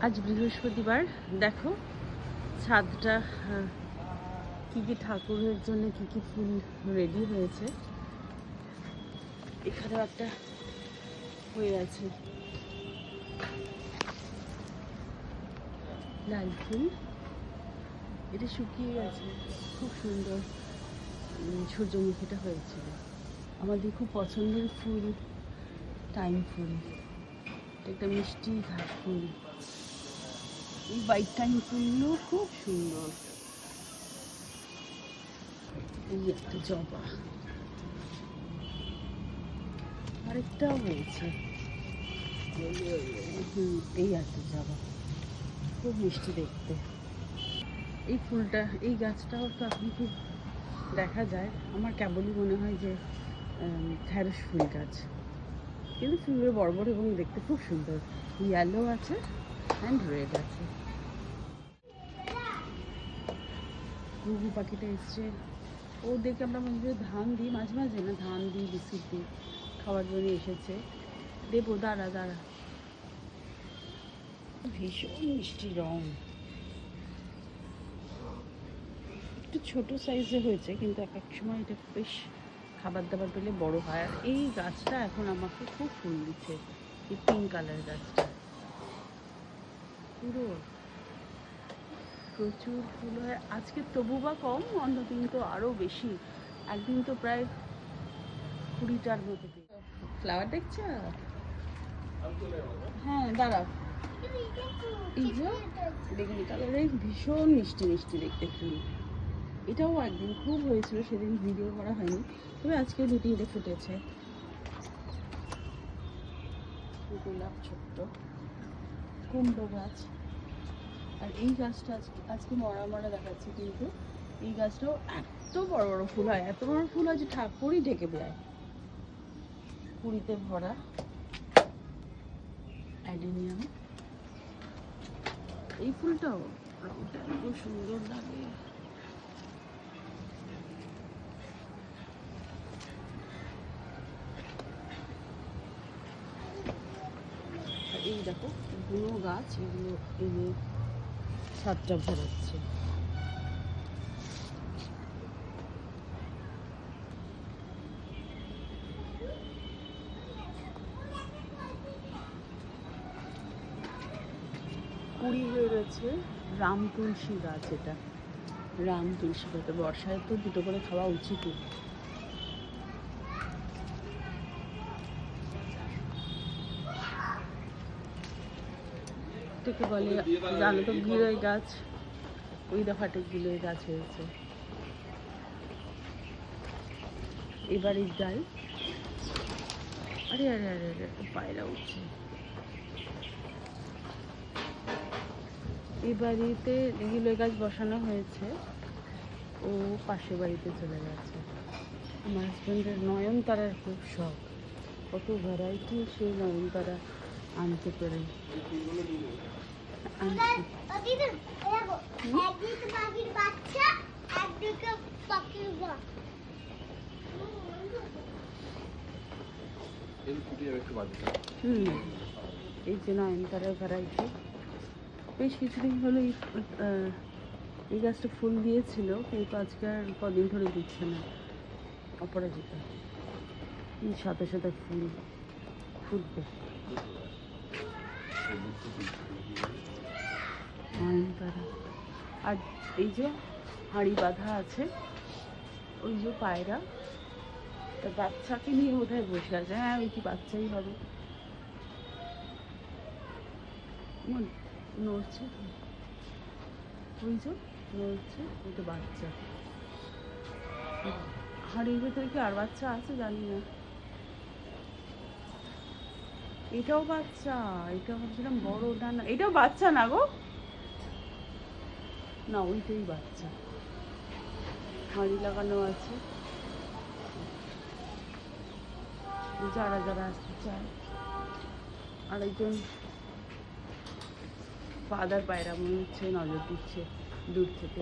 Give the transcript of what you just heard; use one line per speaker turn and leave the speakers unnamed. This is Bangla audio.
আজ বৃহস্পতিবার। দেখো ছাদটা কি কি ঠাকুরের জন্য কি কি ফুল রেডি হয়েছে। এখানে একটা হয়ে আছে লাল ফুল, এটা শুকিয়ে গেছে, খুব সুন্দর সূর্যমুখীটা হয়েছিল। আমাদের খুব পছন্দের ফুল টাইম ফুল, একটা মিষ্টি ঘাস ফুল। এই হোয়াইট টাইম ফুলগুলো খুব সুন্দর। এই একটা জবা, আরেকটাও হয়েছে। এই একটা জবা, খুব মিষ্টি দেখতে। এই ফুলটা, এই গাছটাও তো এখন খুব দেখা যায়। আমার কেবলই মনে হয় যে ঢ্যাঁড়স ফুল গাছ, কিন্তু ফুলগুলো বড় বড় এবং দেখতে খুব সুন্দর। ইয়েলো আছে অ্যান্ড রেড আছে। ঘুঘু পাখিটা এসছে, ওদেরকে আমরা মাঝে ধান দিই, মাঝে মাঝে না ধান দিই, বিস্কিট দিই, খাওয়ার জন্য এসেছে। দেবো, দাঁড়া দাঁড়া। ভীষণ মিষ্টি রং, একটু ছোট সাইজে হয়েছে, কিন্তু এক এক সময় এটা বেশ খাবার দাবার পেলে বড় হয়। আর এই গাছটা এখন আমাকে খুব ফুল দিচ্ছে, এই পিঙ্ক কালার গাছটা পুরো প্রচুর ফুল হয়। আজকে তবু বা কম, অন্য দিন তো আরও বেশি। একদিন তো প্রায় 20টার মতো ফ্লাওয়ার দেখছ। হ্যাঁ দাঁড়াও, এই যে বেগুনি কালারের ভীষণ মিষ্টি মিষ্টি দেখতে ফুল। এটাও একদিন খুব হয়েছিল, সেদিন ভিডিও করা হয়নি, তবে আজকে 2-3টে ফুটেছে। গোলাপ ছোট্ট, কুমড়ো গাছ। আর এই গাছটা আজকে মরা মরা দেখাচ্ছে, কিন্তু এই গাছটাও এত বড় বড় ফুল হয়, এত বড় ফুল হয় যে ঠাকুরই ঢেকে দেয়। কুড়িতে ভরা অ্যাডেনিয়াম। এই ফুলটাও রংটা এত সুন্দর লাগে। এই দেখো বুনো গাছ, এগুলো এগুলো ছাদটা ভরাচ্ছে। কুড়ি হয়ে রয়েছে রাম তুলসী গাছ। এটা রাম তুলসী গাছ, বর্ষায় তো 2টো করে খাওয়া উচিতই। এটাকে বলে জানো তো গিলোয় গাছ, ওই দফাটে গিলোয় গাছ হয়েছে। এবারের ডাল, আরে আরে আরে আরে পায়রা উঠছে। এই বাড়িতে গিলোয় গাছ বসানো হয়েছে, ও পাশের বাড়িতে চলে গেছে। আমার হাজব্যান্ডের নয়নতারার খুব শখ, কত ভ্যারাইটি সেই নয়নতারা আনতে পারে। এই যে নয়নতারার ভ্যারাইটি, বেশ কিছুদিন হলো এই গাছটা ফুল দিয়েছিল, কিন্তু আজকে আর কদিন ধরে দিচ্ছে না। অপরাজিতা, এই সাথে সাথে ফুল ফুটবে। নয়নতারা। আর এই যে হাঁড়ি বাঁধা আছে, ওই যে পায়রা তার বাচ্চাকে নিয়ে বোধহয় বসে আছে। হ্যাঁ, ওই কি বাচ্চাই হবে। নড়ছে, ওই যে নড়ছে, ওই তো বাচ্চা। হাঁড়ির ভেতরে কি আর বাচ্চা আছে জানি না। এটাও বাচ্চা, এটা ভাবছিলাম বড়। না না, এটাও বাচ্চা না গো, না ওইটাই বাচ্চা। হাঁড়ি লাগানো আছে, যারা যারা আসতে চায়। আরেকজন ফাদার পায়রা মনে হচ্ছে নজর দিচ্ছে দূর থেকে।